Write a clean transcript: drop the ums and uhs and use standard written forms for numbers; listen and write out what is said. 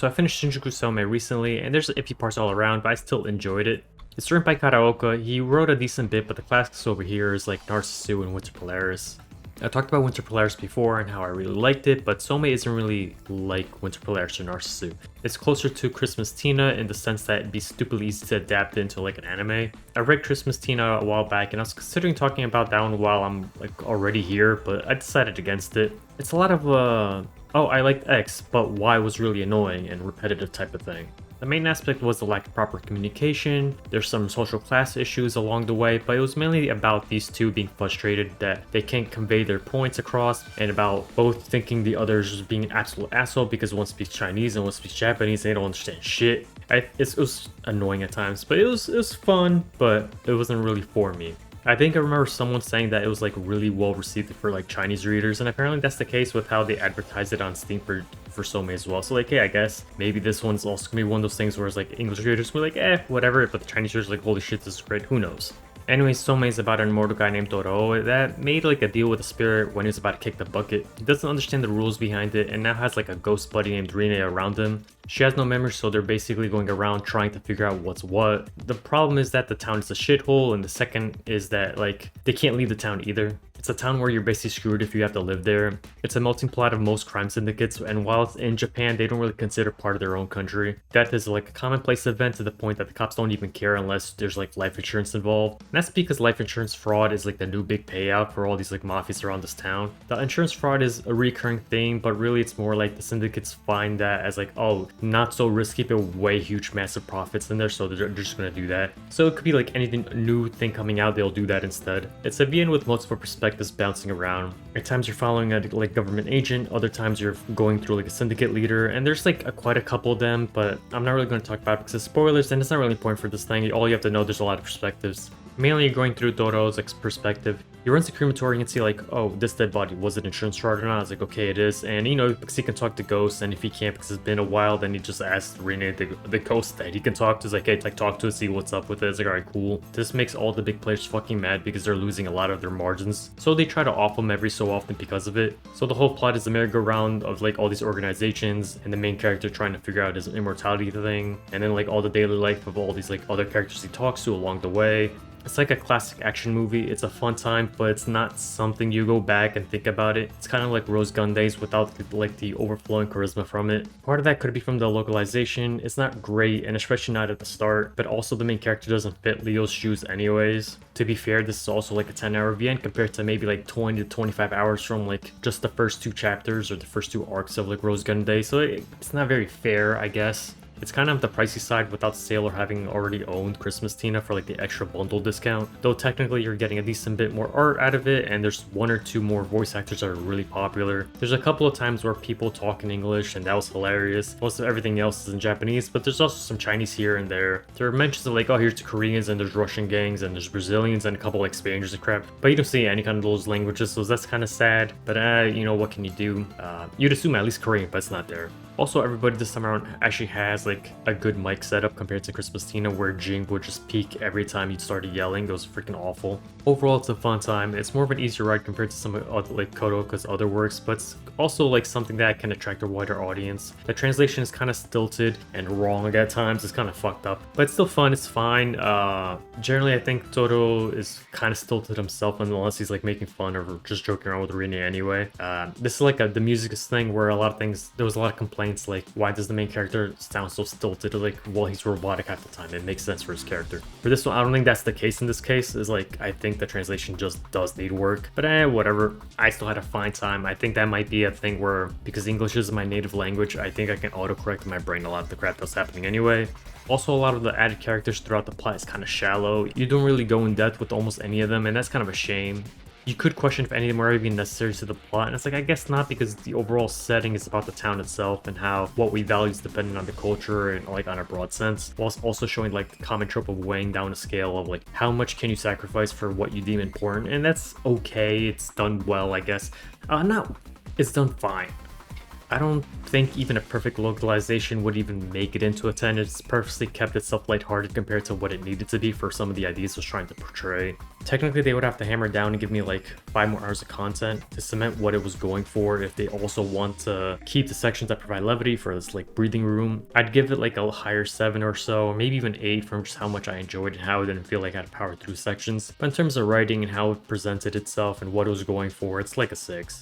So I finished Shinjuku Soumei recently, and there's iffy parts all around, but I still enjoyed it. It's written by Kataoka. He wrote a decent bit, but the classics over here is like Narcissu and Winter Polaris. I talked about Winter Polaris before and how I really liked it, but Soumei isn't really like Winter Polaris or Narcissu. It's closer to Christmas Tina in the sense that it'd be stupidly easy to adapt into like an anime. I read Christmas Tina a while back and I was considering talking about that one while I'm like already here, but I decided against it. It's a lot of oh, I liked X, but Y was really annoying and repetitive type of thing. The main aspect was the lack of proper communication. There's some social class issues along the way, but it was mainly about these two being frustrated that they can't convey their points across, and about both thinking the other is being an absolute asshole because one speaks Chinese and one speaks Japanese and they don't understand shit. It was annoying at times, but it was fun, but it wasn't really for me. I think I remember someone saying that it was like really well received for like Chinese readers, and apparently that's the case with how they advertised it on Steam for Soumei as well. So like, hey, I guess maybe this one's also gonna be one of those things where it's like English readers were like, whatever, but the Chinese readers are like, holy shit, this is great, who knows. Anyways, Soumei is about an immortal guy named Torao that made like a deal with the spirit when he was about to kick the bucket. He doesn't understand the rules behind it and now has like a ghost buddy named Rine around him. She has no memory, so they're basically going around trying to figure out what's what. The problem is that the town is a shithole, and the second is that like they can't leave the town either. It's a town where you're basically screwed if you have to live there. It's a melting pot of most crime syndicates, and while it's in Japan, they don't really consider part of their own country. Death is like a commonplace event to the point that the cops don't even care unless there's like life insurance involved. And that's because life insurance fraud is like the new big payout for all these like mafias around this town. The insurance fraud is a recurring thing, but really it's more like the syndicates find that as like, oh, not so risky, but way huge massive profits in there, so they're just gonna do that. So it could be like anything new thing coming out, they'll do that instead. It's a VN with multiple perspectives bouncing around. At times you're following a like government agent, other times you're going through like a syndicate leader, and there's like quite a couple of them, but I'm not really going to talk about it because it's spoilers and it's not really important for this thing. All you have to know, there's a lot of perspectives. Mainly you're going through Toro's like perspective. You run to the crematory and see like, oh, this dead body, was it insurance fraud or not? I was like, okay, it is. And you know, because he can talk to ghosts, and if he can't because it's been a while, then he just asks Rene, the ghost that he can talk to. Is like, hey, like talk to it, see what's up with it. It's like, alright, cool. This makes all the big players fucking mad because they're losing a lot of their margins. So they try to off them every so often because of it. So the whole plot is a merry-go-round of like all these organizations and the main character trying to figure out his immortality thing. And then like all the daily life of all these like other characters he talks to along the way. It's like a classic action movie. It's a fun time, but it's not something you go back and think about it. It's kind of like Rose Gun Days without like the overflowing charisma from it. Part of that could be from the localization. It's not great, and especially not at the start, but also the main character doesn't fit Leo's shoes anyways. To be fair, this is also like a 10-hour VN compared to maybe like 20 to 25 hours from like just the first two chapters or the first two arcs of like Rose Gun Days. So it's not very fair, I guess. It's kind of the pricey side without sale or having already owned Christmas Tina for like the extra bundle discount. Though technically you're getting a decent bit more art out of it, and there's one or two more voice actors that are really popular. There's a couple of times where people talk in English and that was hilarious. Most of everything else is in Japanese, but there's also some Chinese here and there. There are mentions of like, oh, here's the Koreans and there's Russian gangs and there's Brazilians and a couple like Spaniards and crap. But you don't see any kind of those languages, so that's kind of sad. But you know, what can you do? You'd assume at least Korean, but it's not there. Also, everybody this time around actually has like a good mic setup compared to Christmas Tina, where Jing would just peak every time you started yelling. It was freaking awful. Overall, it's a fun time. It's more of an easier ride compared to some of like Kataoka's other works, but it's also like something that can attract a wider audience. The translation is kind of stilted and wrong at times. It's kind of fucked up, but it's still fun. It's fine. Generally, I think Toro is kind of stilted himself unless he's like making fun or just joking around with Rine anyway. This is like the music thing where a lot of things, there was a lot of complaints like, why does the main character sound so stilted? Like, well, he's robotic half the time. It makes sense for his character. For this one, I don't think that's the case in this case. Is like, I think the translation just does need work, but whatever. I still had a fine time. I think that might be a thing where, because English is my native language, I think I can autocorrect in my brain a lot of the crap that's happening anyway. Also, a lot of the added characters throughout the plot is kind of shallow. You don't really go in depth with almost any of them, and that's kind of a shame. You could question if any of them are even necessary to the plot, and it's like, I guess not, because the overall setting is about the town itself and how what we value is dependent on the culture and like on a broad sense, whilst also showing like the common trope of weighing down a scale of like how much can you sacrifice for what you deem important, and that's okay. It's done well, I guess. It's done fine. I don't think even a perfect localization would even make it into a 10. It's purposely kept itself lighthearted compared to what it needed to be for some of the ideas it was trying to portray. Technically, they would have to hammer down and give me like 5 more hours of content to cement what it was going for if they also want to keep the sections that provide levity for this like breathing room. I'd give it like a higher 7 or so, or maybe even 8 from just how much I enjoyed and how I didn't feel like I had to power through sections. But in terms of writing and how it presented itself and what it was going for, it's like a 6.